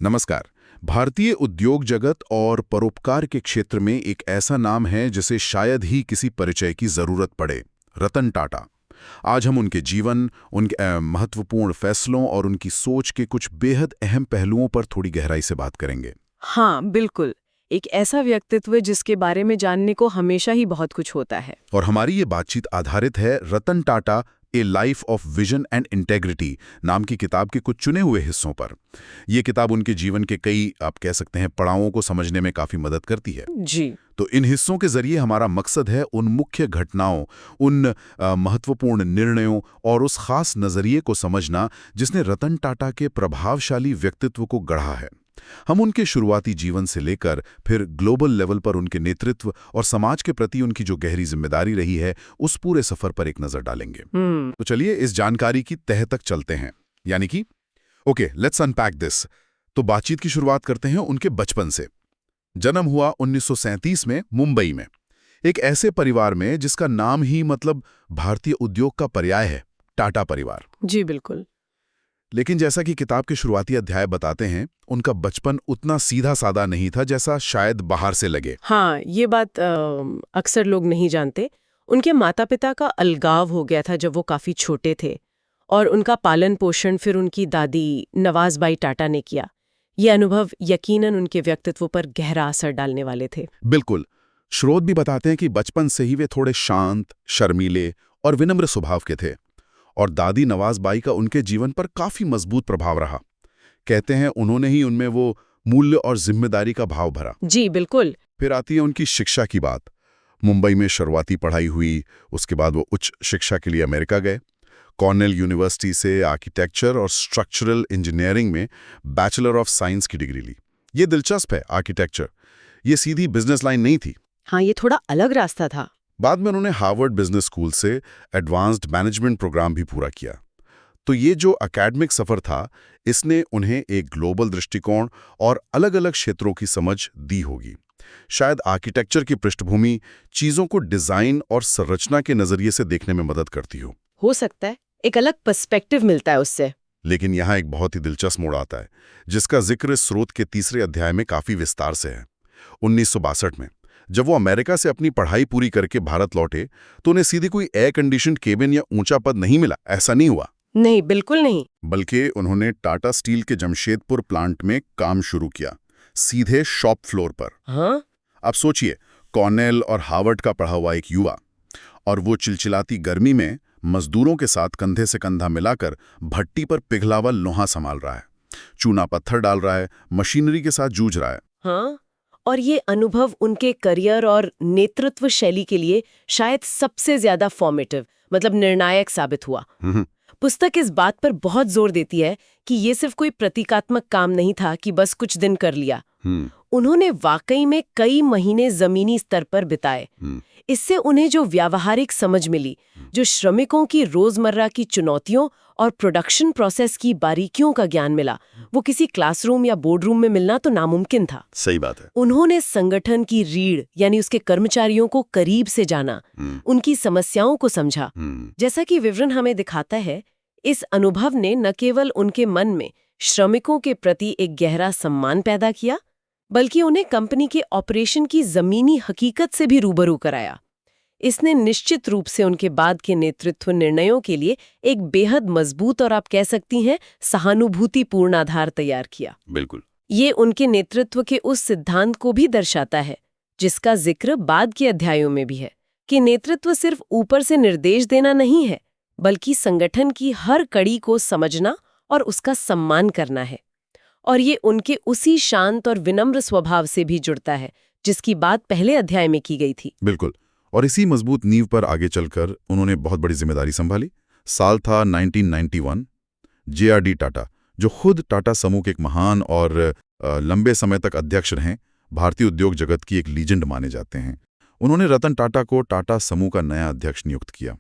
नमस्कार। भारतीय उद्योग जगत और परोपकार के क्षेत्र में एक ऐसा नाम है जिसे शायद ही किसी परिचय की जरूरत पड़े, रतन टाटा। आज हम उनके जीवन, उनके महत्वपूर्ण फैसलों और उनकी सोच के कुछ बेहद अहम पहलुओं पर थोड़ी गहराई से बात करेंगे। हाँ, बिल्कुल। एक ऐसा व्यक्तित्व जिसके बारे में जानने को हमेशा ही बहुत कुछ होता है। और हमारी ये बातचीत आधारित है Ratan Tata a life of vision and integrity नाम की किताब के कुछ चुने हुए हिस्सों पर। यह किताब उनके जीवन के कई, आप कह सकते हैं, पड़ावों को समझने में काफी मदद करती है। जी। तो इन हिस्सों के जरिए हमारा मकसद है उन मुख्य घटनाओं, उन महत्वपूर्ण निर्णयों और उस खास नजरिए को समझना जिसने रतन टाटा के प्रभावशाली व्यक्तित्व को गढ़ा है। हम उनके शुरुआती जीवन से लेकर फिर ग्लोबल लेवल पर उनके नेतृत्व और समाज के प्रति उनकी जो गहरी जिम्मेदारी रही है, उस पूरे सफर पर एक नजर डालेंगे। तो चलिए इस जानकारी की तह तक चलते हैं, यानी कि ओके, लेट्स अनपैक दिस। तो बातचीत की शुरुआत करते हैं उनके बचपन से। जन्म हुआ 1937 में मुंबई में, एक ऐसे परिवार में जिसका नाम ही मतलब भारतीय उद्योग का पर्याय है, टाटा परिवार। जी बिल्कुल। लेकिन जैसा कि किताब के शुरुआती अध्याय बताते हैं, उनका बचपन उतना सीधा साधा नहीं था जैसा शायद बाहर से लगे। हाँ, ये बात अक्सर लोग नहीं जानते। उनके माता पिता का अलगाव हो गया था जब वो काफी छोटे थे, और उनका पालन पोषण फिर उनकी दादी नवाज़बाई टाटा ने किया। ये अनुभव यकीनन उनके व्यक्तित्व पर गहरा असर डालने वाले थे। बिल्कुल। स्रोत भी बताते हैं कि बचपन से ही वे थोड़े शांत, शर्मीले और विनम्र स्वभाव के थे, और दादी नवाज़बाई का उनके जीवन पर काफी मजबूत प्रभाव रहा। कहते हैं उन्होंने ही उनमें वो मूल्य और जिम्मेदारी का भाव भरा। जी बिल्कुल। फिर आती है उनकी शिक्षा की बात। मुंबई में शुरुआती पढ़ाई हुई, उसके बाद वो उच्च शिक्षा के लिए अमेरिका गए। कॉर्नेल यूनिवर्सिटी से आर्किटेक्चर और स्ट्रक्चरल इंजीनियरिंग में बैचलर ऑफ साइंस की डिग्री ली। ये दिलचस्प है, आर्किटेक्चर ये सीधी बिजनेस लाइन नहीं थी। हाँ, ये थोड़ा अलग रास्ता था। बाद में उन्होंने हार्वर्ड बिजनेस स्कूल से एडवांस्ड मैनेजमेंट प्रोग्राम भी पूरा किया। तो ये जो एकेडमिक सफर था, इसने उन्हें एक ग्लोबल दृष्टिकोण और अलग-अलग क्षेत्रों की समझ दी होगी। शायद आर्किटेक्चर की पृष्ठभूमि चीजों को डिजाइन और संरचना के नजरिए से देखने में मदद करती हो सकता है, एक अलग पर्सपेक्टिव मिलता है उससे। लेकिन यहाँ एक बहुत ही दिलचस्प मोड़ आता है, जिसका जिक्र इस स्रोत के तीसरे अध्याय में काफी विस्तार से है। 1962 में जब वो अमेरिका से अपनी पढ़ाई पूरी करके भारत लौटे, तो उन्हें सीधी कोई एयर कंडीशन्ड केबिन या ऊंचा पद नहीं मिला। ऐसा नहीं हुआ। नहीं, बिल्कुल नहीं। बल्कि उन्होंने टाटा स्टील के जमशेदपुर प्लांट में काम शुरू किया, सीधे शॉप फ्लोर पर। हाँ? अब सोचिए, कॉर्नेल और हार्वर्ड का पढ़ा हुआ एक युवा, और वो चिलचिलाती गर्मी में मजदूरों के साथ कंधे से कंधा मिलाकर भट्टी पर पिघला हुआ लोहा संभाल रहा है, चूना पत्थर डाल रहा है, मशीनरी के साथ जूझ रहा है। हाँ, और ये अनुभव उनके करियर और नेतृत्व शैली के लिए शायद सबसे ज्यादा फॉर्मेटिव, मतलब निर्णायक साबित हुआ। पुस्तक इस बात पर बहुत जोर देती है कि ये सिर्फ कोई प्रतीकात्मक काम नहीं था कि बस कुछ दिन कर लिया। उन्होंने वाकई में कई महीने जमीनी स्तर पर बिताए। इससे उन्हें जो व्यावहारिक समझ मिली, जो श्रमिकों की रोजमर्रा की चुनौतियों और प्रोडक्शन प्रोसेस की बारीकियों का ज्ञान मिला, वो किसी क्लासरूम या बोर्डरूम में मिलना तो नामुमकिन था। सही बात है। उन्होंने संगठन की रीढ़ यानी उसके कर्मचारियों को करीब से जाना, उनकी समस्याओं को समझा। जैसा कि विवरण हमें दिखाता है, इस अनुभव ने न केवल उनके मन में श्रमिकों के प्रति एक गहरा सम्मान पैदा किया, बल्कि उन्हें कंपनी के ऑपरेशन की जमीनी हकीकत से भी रूबरू कराया। इसने निश्चित रूप से उनके बाद के नेतृत्व निर्णयों के लिए एक बेहद मजबूत और आप कह सकती हैं सहानुभूतिपूर्ण आधार तैयार किया। बिल्कुल। ये उनके नेतृत्व के उस सिद्धांत को भी दर्शाता है जिसका जिक्र बाद के अध्यायों में भी है, कि नेतृत्व सिर्फ ऊपर से निर्देश देना नहीं है, बल्कि संगठन की हर कड़ी को समझना और उसका सम्मान करना है। और ये उनके उसी शांत और विनम्र स्वभाव से भी जुड़ता है जिसकी बात पहले अध्याय में की गई थी। बिल्कुल। और इसी मजबूत नींव पर आगे चलकर उन्होंने बहुत बड़ी जिम्मेदारी संभाली। साल था 1991। जेआरडी टाटा, जो खुद टाटा समूह के एक महान और लंबे समय तक अध्यक्ष रहे, भारतीय उद्योग जगत की एक लीजेंड माने जाते हैं, उन्होंने रतन टाटा को टाटा समूह का नया अध्यक्ष नियुक्त किया।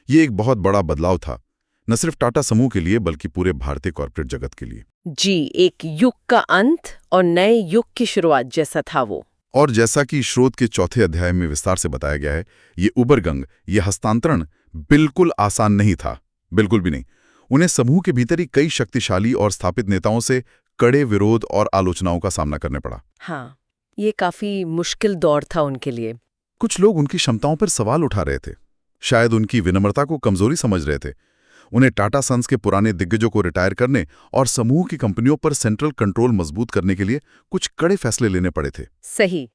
ये एक बहुत बड़ा बदलाव था, न सिर्फ टाटा समूह के लिए बल्कि पूरे भारतीय कॉर्पोरेट जगत के लिए। जी, एक युग का अंत और नए युग की शुरुआत जैसा था वो। और जैसा कि स्रोत के चौथे अध्याय में विस्तार से बताया गया है, ये उबरगंग, ये हस्तांतरण बिल्कुल आसान नहीं था, बिल्कुल भी नहीं। उन्हें समूह के भीतर ही कई शक्तिशाली और स्थापित नेताओं से कड़े विरोध और आलोचनाओं का सामना करने पड़ा। हाँ, ये काफी मुश्किल दौर था उनके लिए। कुछ लोग उनकी क्षमताओं पर सवाल उठा रहे थे, शायद उनकी विनम्रता को कमजोरी समझ रहे थे। उन्हें टाटा सन्स के पुराने दिग्गजों को रिटायर करने और समूह की कंपनियों पर सेंट्रल कंट्रोल मजबूत करने के लिए कुछ कड़े फैसले लेने पड़े थे। सही।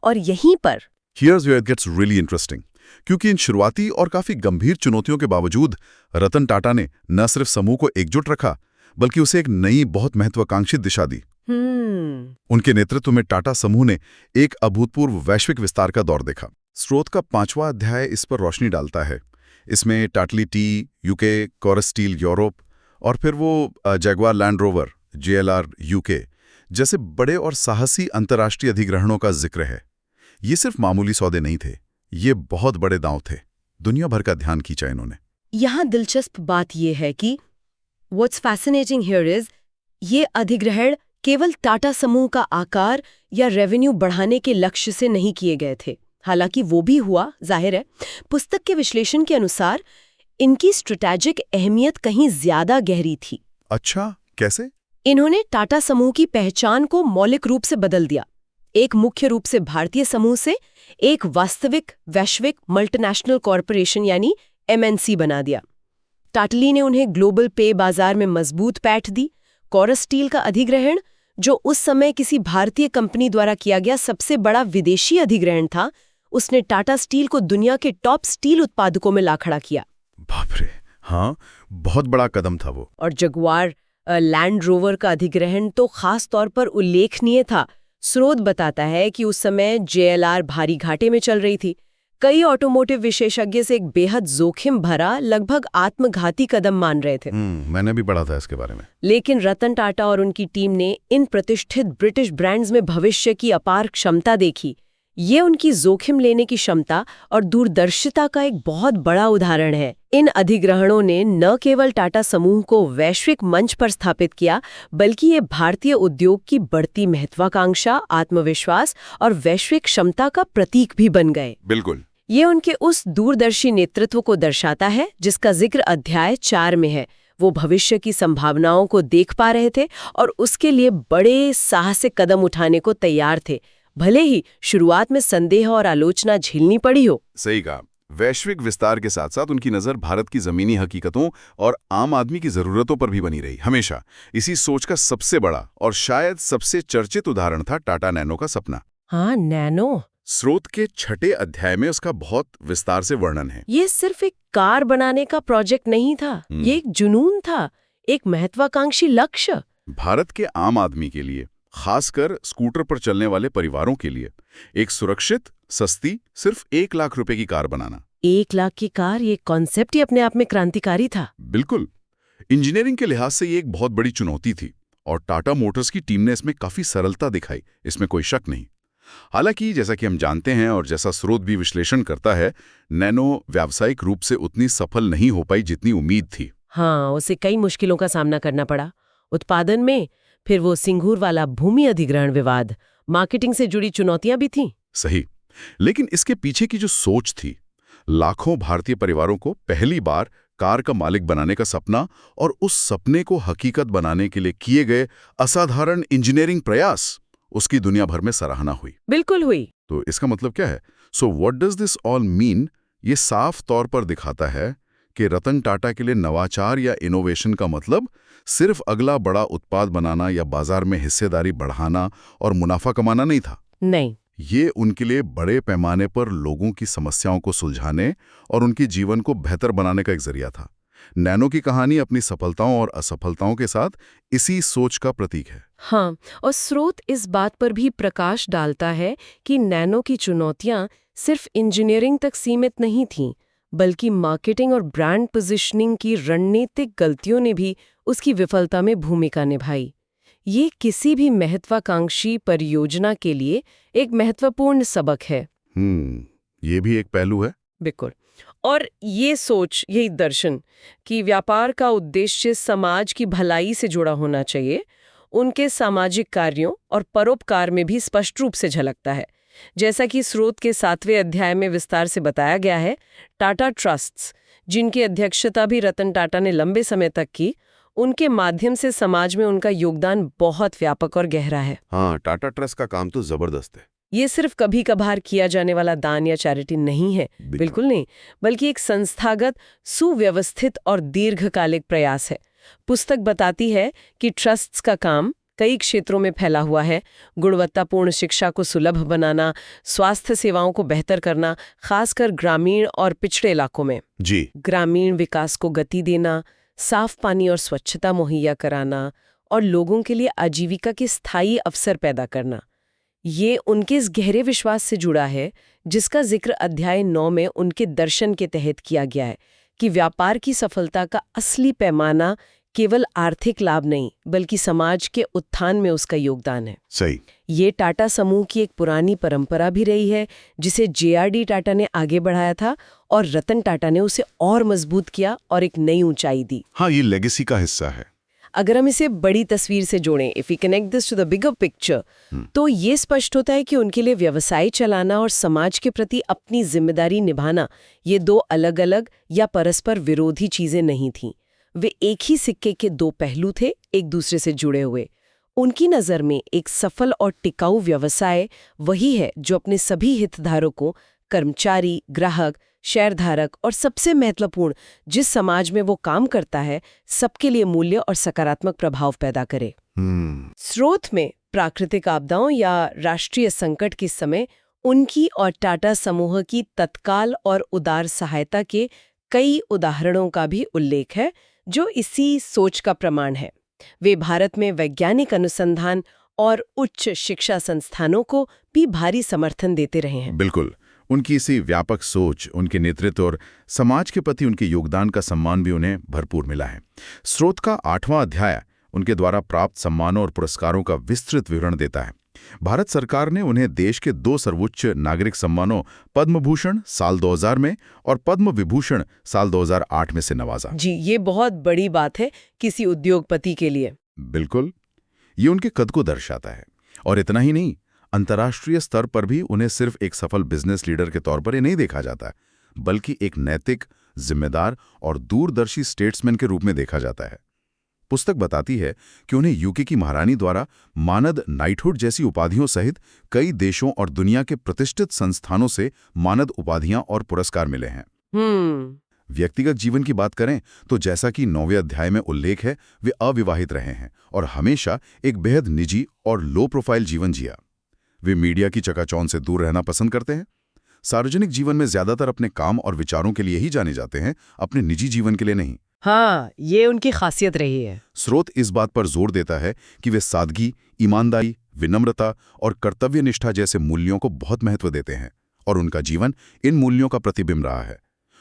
और यहीं पर Here's where it gets really interesting, क्योंकि इन शुरुआती और काफी गंभीर चुनौतियों के बावजूद रतन टाटा ने न सिर्फ समूह को एकजुट रखा, बल्कि उसे एक नई बहुत महत्वाकांक्षी दिशा दी। उनके नेतृत्व में टाटा समूह ने एक अभूतपूर्व वैश्विक विस्तार का दौर देखा। स्रोत का 5वां अध्याय इस पर रोशनी डालता है। इसमें Tetley tea, UK, Corus steel Europe और फिर वो Jaguar Land Rover JLR UK जैसे बड़े और साहसी अंतर्राष्ट्रीय अधिग्रहणों का जिक्र है। ये सिर्फ मामूली सौदे नहीं थे, ये बहुत बड़े दांव थे। दुनिया भर का ध्यान खींचा इन्होंने। यहाँ दिलचस्प बात यह है कि What's fascinating here is ये अधिग्रहण केवल टाटा समूह का आकार या रेवेन्यू बढ़ाने के लक्ष्य से नहीं किए गए थे। हालांकि वो भी हुआ, जाहिर है। पुस्तक के विश्लेषण के अनुसार इनकी स्ट्रैटेजिक अहमियत कहीं ज्यादा गहरी थी। अच्छा, कैसे? इन्होंने टाटा समूह की पहचान को मौलिक रूप से बदल दिया। एक मुख्य रूप से भारतीय समूह से एक वास्तविक वैश्विक मल्टीनेशनल कॉरपोरेशन यानी MNC बना दिया। टाटली ने उन्हें ग्लोबल पे बाजार में मजबूत पैठ दी। कोरस स्टील का अधिग्रहण, जो उस समय किसी भारतीय कंपनी द्वारा किया गया सबसे बड़ा विदेशी अधिग्रहण था, उसने टाटा स्टील को दुनिया के टॉप स्टील उत्पादकों में ला खड़ा किया। बाप रे, हाँ, बहुत बड़ा कदम था वो। और जगुआर लैंड रोवर का अधिग्रहण तो खास तौर पर उल्लेखनीय था। स्रोत बताता है कि उस समय JLR भारी घाटे में चल रही थी। कई ऑटोमोटिव विशेषज्ञ इसे एक बेहद जोखिम भरा, लगभग आत्मघाती कदम मान रहे थे। मैंने भी पढ़ा था इसके बारे में। लेकिन रतन टाटा और उनकी टीम ने इन प्रतिष्ठित ब्रिटिश ब्रांड्स में भविष्य की अपार क्षमता देखी। ये उनकी जोखिम लेने की क्षमता और दूरदर्शिता का एक बहुत बड़ा उदाहरण है। इन अधिग्रहणों ने न केवल टाटा समूह को वैश्विक मंच पर स्थापित किया, बल्कि ये भारतीय उद्योग की बढ़ती महत्वाकांक्षा, आत्मविश्वास और वैश्विक क्षमता का प्रतीक भी बन गए। बिल्कुल। ये उनके उस दूरदर्शी नेतृत्व को दर्शाता है जिसका जिक्र अध्याय 4 में है। वो भविष्य की संभावनाओं को देख पा रहे थे और उसके लिए बड़े साहसिक कदम उठाने को तैयार थे, भले ही शुरुआत में संदेह और आलोचना झेलनी पड़ी हो। सही कहा। वैश्विक विस्तार के साथ साथ उनकी नज़र भारत की ज़मीनी हकीकतों और आम आदमी की ज़रूरतों पर भी बनी रही, हमेशा। इसी सोच का सबसे बड़ा और शायद सबसे चर्चित उदाहरण था टाटा नैनो का सपना। हाँ, नैनो। स्रोत के 6ठे अध्याय में उसका बहुत विस्तार से वर्णन है। ये सिर्फ एक कार बनाने का प्रोजेक्ट नहीं था, ये एक जुनून था, एक महत्वाकांक्षी लक्ष्य। भारत के आम आदमी के लिए, खासकर स्कूटर पर चलने वाले परिवारों के लिए, एक सुरक्षित, सस्ती, सिर्फ 1 लाख रुपए की कार बनाना। 1 लाख की कार, ये कॉन्सेप्ट ही अपने आप में क्रांतिकारी था। बिल्कुल। इंजीनियरिंग के लिहाज से ये एक बहुत बड़ी चुनौती थी और टाटा मोटर्स की टीम ने इसमें काफी सरलता दिखाई, इसमें कोई शक नहीं। हालांकि जैसा कि हम जानते हैं और जैसा स्रोत भी विश्लेषण करता है, नैनो व्यावसायिक रूप से उतनी सफल नहीं हो पाई जितनी उम्मीद थी। हाँ, उसे कई मुश्किलों का सामना करना पड़ा। उत्पादन में फिर वो सिंगूर वाला भूमि अधिग्रहण विवाद, मार्केटिंग से जुड़ी चुनौतियां भी थीं। सही। लेकिन इसके पीछे की जो सोच थी, लाखों भारतीय परिवारों को पहली बार कार का मालिक बनाने का सपना और उस सपने को हकीकत बनाने के लिए किए गए असाधारण इंजीनियरिंग प्रयास, उसकी दुनिया भर में सराहना हुई। बिल्कुल हुई। तो इसका मतलब क्या है? So what does this all mean? ये साफ तौर पर दिखाता है कि रतन टाटा के लिए नवाचार या इनोवेशन का मतलब सिर्फ अगला बड़ा उत्पाद बनाना या बाजार में हिस्सेदारी बढ़ाना और मुनाफा कमाना नहीं था। नहीं, ये उनके लिए बड़े पैमाने पर लोगों की समस्याओं को सुलझाने और उनके जीवन को बेहतर बनाने का एक जरिया था। नैनो की कहानी अपनी सफलताओं और असफलताओं के साथ इसी सोच का प्रतीक है। हाँ, और स्रोत इस बात पर भी प्रकाश डालता है कि नैनो की चुनौतियां सिर्फ इंजीनियरिंग तक सीमित नहीं थीं, बल्कि मार्केटिंग और ब्रांड पोजीशनिंग की रणनीतिक गलतियों ने भी उसकी विफलता में भूमिका निभाई। ये किसी भी महत्वाकांक्षी परियोजना के लिए एक महत्वपूर्ण सबक है। ये भी एक पहलू है। बिल्कुल। और ये सोच, यही दर्शन कि व्यापार का उद्देश्य समाज की भलाई से जुड़ा होना चाहिए, उनके सामाजिक कार्यों और परोपकार में भी स्पष्ट रूप से झलकता है। जैसा कि स्रोत के 7वें अध्याय में विस्तार से बताया गया है, टाटा ट्रस्ट्स, जिनकी अध्यक्षता भी रतन टाटा ने लंबे समय तक की, उनके माध्यम से समाज में उनका योगदान बहुत व्यापक और गहरा है। हाँ, टाटा ट्रस्ट का काम तो जबरदस्त है। ये सिर्फ कभी कभार किया जाने वाला दान या चैरिटी नहीं है, बिल्कुल नहीं, बल्कि एक संस्थागत, सुव्यवस्थित और दीर्घकालिक प्रयास है। पुस्तक बताती है कि ट्रस्ट्स का काम कई क्षेत्रों में फैला हुआ है। गुणवत्तापूर्ण शिक्षा को सुलभ बनाना, स्वास्थ्य सेवाओं को बेहतर करना, खासकर ग्रामीण और पिछड़े इलाकों में जी, ग्रामीण विकास को गति देना, साफ पानी और स्वच्छता मुहैया कराना और लोगों के लिए आजीविका के स्थायी अवसर पैदा करना। ये उनके इस गहरे विश्वास से जुड़ा है जिसका जिक्र अध्याय 9 में उनके दर्शन के तहत किया गया है कि व्यापार की सफलता का असली पैमाना केवल आर्थिक लाभ नहीं बल्कि समाज के उत्थान में उसका योगदान है। सही। ये टाटा समूह की एक पुरानी परंपरा भी रही है जिसे JRD टाटा ने आगे बढ़ाया था और रतन टाटा ने उसे और मजबूत किया और एक नई ऊंचाई दी। हाँ, ये लेगेसी का हिस्सा है। अगर हम इसे बड़ी तस्वीर से जोड़ें, if we connect this to the bigger picture, तो ये स्पष्ट होता है कि उनके लिए व्यवसाय चलाना और समाज के प्रति अपनी जिम्मेदारी निभाना ये दो अलग-अलग या परस्पर विरोधी चीजें नहीं थीं। वे एक ही सिक्के के दो पहलू थे, एक दूसरे से जुड़े हुए। उनकी नज़र में एक सफल और टिकाऊ व्यवसाय वही है जो अपने सभी हितधारकों, कर्मचारी, ग्राहक, शेयरधारक और सबसे महत्वपूर्ण जिस समाज में वो काम करता है, सबके लिए मूल्य और सकारात्मक प्रभाव पैदा करे। स्रोत में प्राकृतिक आपदाओं या राष्ट्रीय संकट के समय उनकी और टाटा समूह की तत्काल और उदार सहायता के कई उदाहरणों का भी उल्लेख है जो इसी सोच का प्रमाण है। वे भारत में वैज्ञानिक अनुसंधान और उच्च शिक्षा संस्थानों को भी भारी समर्थन देते रहे हैं। बिल्कुल, उनकी इसी व्यापक सोच, उनके नेतृत्व और समाज के प्रति उनके योगदान का सम्मान भी उन्हें भरपूर मिला है। स्रोत का 8वां अध्याय उनके द्वारा प्राप्त सम्मानों और पुरस्कारों का विस्तृत विवरण देता है। भारत सरकार ने उन्हें देश के 2 सर्वोच्च नागरिक सम्मानों पद्म भूषण साल 2000 में और पद्म विभूषण साल 2008 में से नवाजा। जी, ये बहुत बड़ी बात है किसी उद्योगपति के लिए। बिल्कुल, ये उनके कद को दर्शाता है। और इतना ही नहीं, अंतर्राष्ट्रीय स्तर पर भी उन्हें सिर्फ एक सफल बिजनेस लीडर के तौर पर ही नहीं देखा जाता, बल्कि एक नैतिक, जिम्मेदार और दूरदर्शी स्टेट्समैन के रूप में देखा जाता है। पुस्तक बताती है कि उन्हें यूके की महारानी द्वारा मानद नाइटहुड जैसी उपाधियों सहित कई देशों और दुनिया के प्रतिष्ठित संस्थानों से मानद उपाधियां और पुरस्कार मिले हैं। व्यक्तिगत जीवन की बात करें तो जैसा कि 9वें अध्याय में उल्लेख है, वे अविवाहित रहे हैं और हमेशा एक बेहद निजी और लो प्रोफाइल जीवन जिया। वे मीडिया की चकाचौंध से दूर रहना पसंद करते हैं। सार्वजनिक जीवन में ज्यादातर अपने काम और विचारों के लिए ही जाने जाते हैं, अपने निजी जीवन के लिए नहीं। हाँ, ये उनकी खासियत रही है। स्रोत इस बात पर जोर देता है कि वे सादगी, ईमानदारी, विनम्रता और कर्तव्यनिष्ठा जैसे मूल्यों को बहुत महत्व देते हैं और उनका जीवन इन मूल्यों का प्रतिबिंब रहा है।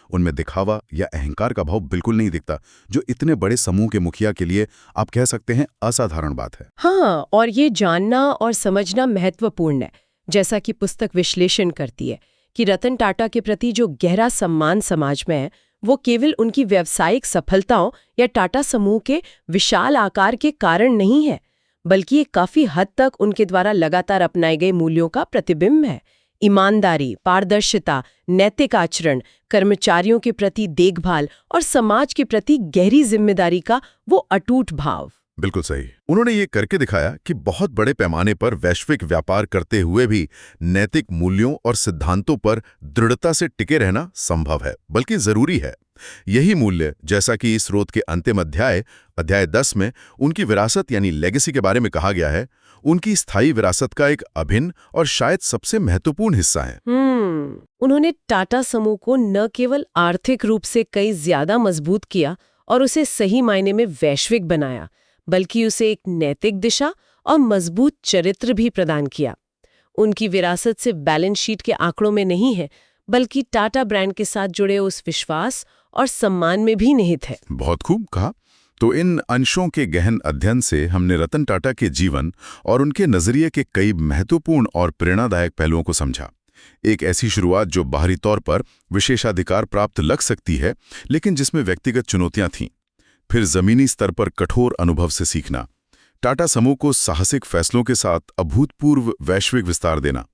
उनमें दिखावा या अहंकार का भाव बिल्कुल नहीं दिखता, जो इतने बड़े समूह के मुखिया के लिए आप कह सकते हैं असाधारण बात है। हाँ, और ये जानना और समझना महत्वपूर्ण है। जैसा कि पुस्तक विश्लेषण करती है कि रतन टाटा के प्रति जो गहरा सम्मान समाज में है, वो केवल उनकी व्यावसायिक सफलताओं या टाटा समूह के विशाल आकार के कारण नहीं है, बल्कि ये काफी हद तक उनके द्वारा लगातार अपनाए गए मूल्यों का प्रतिबिंब है। ईमानदारी, पारदर्शिता, नैतिक आचरण, कर्मचारियों के प्रति देखभाल और समाज के प्रति गहरी जिम्मेदारी का वो अटूट भाव। बिल्कुल सही। उन्होंने ये करके दिखाया कि बहुत बड़े पैमाने पर वैश्विक व्यापार करते हुए भी नैतिक मूल्यों और सिद्धांतों पर दृढ़ता से टिके रहना संभव है, बल्कि जरूरी है। यही मूल्य, जैसा कि इस स्रोत के अंतिम अध्याय 10 में उनकी विरासत यानी लेगेसी के बारे में कहा गया है, उनकी स्थायी विरासत का एक अभिन्न और शायद सबसे महत्वपूर्ण हिस्सा है। उन्होंने टाटा समूह को न केवल आर्थिक रूप से कई ज्यादा मजबूत किया और उसे सही मायने में वैश्विक बनाया, बल्कि उसे एक नैतिक दिशा और मजबूत चरित्र भी प्रदान किया। उनकी विरासत सिर्फ बैलेंस शीट के आंकड़ों में नहीं है, बल्कि टाटा ब्रांड के साथ जुड़े उस विश्वास और सम्मान में भी निहित है। बहुत खूब कहा। तो इन अंशों के गहन अध्ययन से हमने रतन टाटा के जीवन और उनके नजरिए के कई महत्वपूर्ण और प्रेरणादायक पहलुओं को समझा। एक ऐसी शुरुआत जो बाहरी तौर पर विशेषाधिकार प्राप्त लग सकती है, लेकिन जिसमें व्यक्तिगत चुनौतियां थीं। फिर जमीनी स्तर पर कठोर अनुभव से सीखना, टाटा समूह को साहसिक फैसलों के साथ अभूतपूर्व वैश्विक विस्तार देना,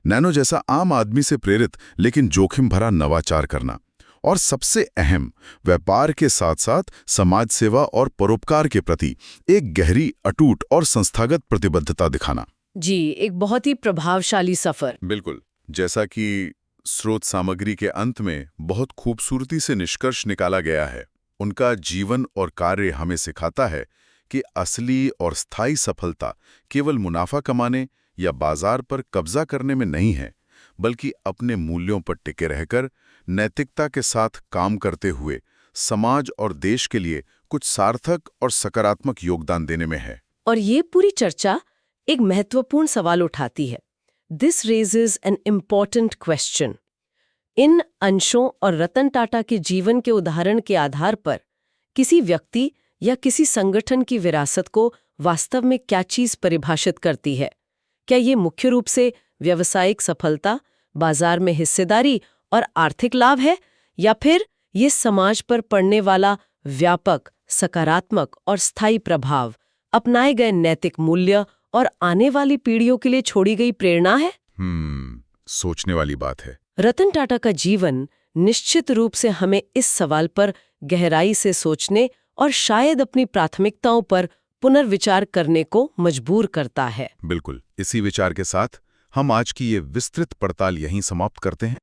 नैनो जैसा आम आदमी से प्रेरित लेकिन जोखिम भरा नवाचार करना, और सबसे अहम, व्यापार के साथ साथ समाज सेवा और परोपकार के प्रति एक गहरी, अटूट और संस्थागत प्रतिबद्धता दिखाना। जी, एक बहुत ही प्रभावशाली सफर। बिल्कुल। जैसा कि स्रोत सामग्री के अंत में बहुत खूबसूरती से निष्कर्ष निकाला गया है, उनका जीवन और कार्य हमें सिखाता है कि असली और स्थायी सफलता केवल मुनाफा कमाने या बाजार पर कब्जा करने में नहीं है, बल्कि अपने मूल्यों पर टिके रहकर नैतिकता के साथ काम करते हुए समाज और देश के लिए कुछ सार्थक और सकारात्मक योगदान देने में है। और ये पूरी चर्चा एक महत्वपूर्ण सवाल उठाती है। This raises an important question. इन अंशों और रतन टाटा के जीवन के उदाहरण के आधार पर किसी व्यक्ति या किसी संगठन की विरासत को वास्तव में क्या चीज परिभाषित करती है? क्या ये मुख्य रूप से व्यावसायिक सफलता, बाजार में हिस्सेदारी और आर्थिक लाभ है, या फिर ये समाज पर पड़ने वाला व्यापक, सकारात्मक और स्थायी प्रभाव, अपनाए गए नैतिक मूल्य और आने वाली पीढ़ियों के लिए छोड़ी गई प्रेरणा है? सोचने वाली बात है। रतन टाटा का जीवन निश्चित रूप से हमें इस सवाल पर गहराई से सोचने और शायद अपनी प्राथमिकताओं पर पुनर्विचार करने को मजबूर करता है। बिल्कुल। इसी विचार के साथ हम आज की ये विस्तृत पड़ताल यहीं समाप्त करते हैं।